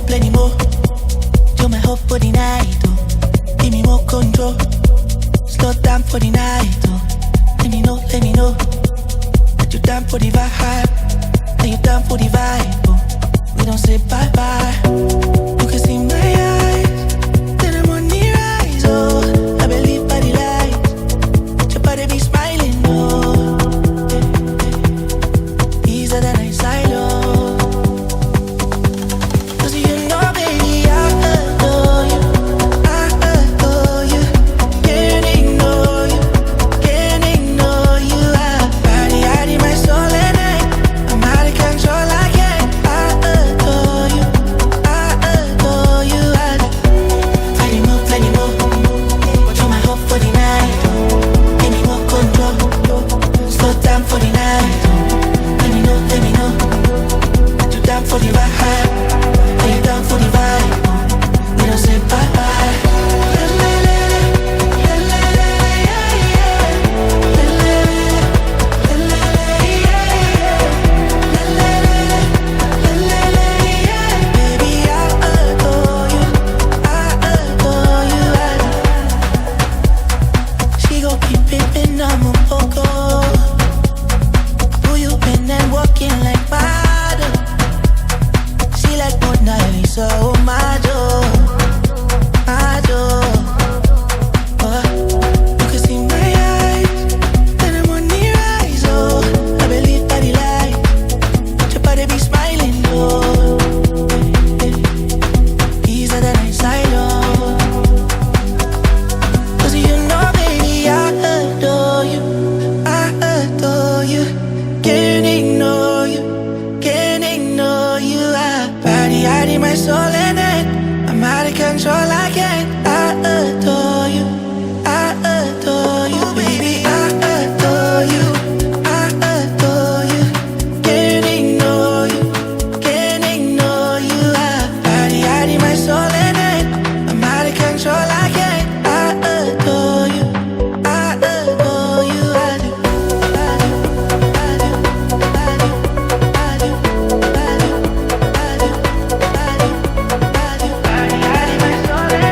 Plenty more. You're my hope for the night, oh. Give me more control. Slow down for the night, oh. Let me know that you're down for the vibe. That you're down for the vibe, oh. We don't say bye bye. You can see my eyes, then I'm on the rise, oh. I believe by the light, your body be smiling, oh. Easier than I silo. Hiding my soul in it, I'm out of control.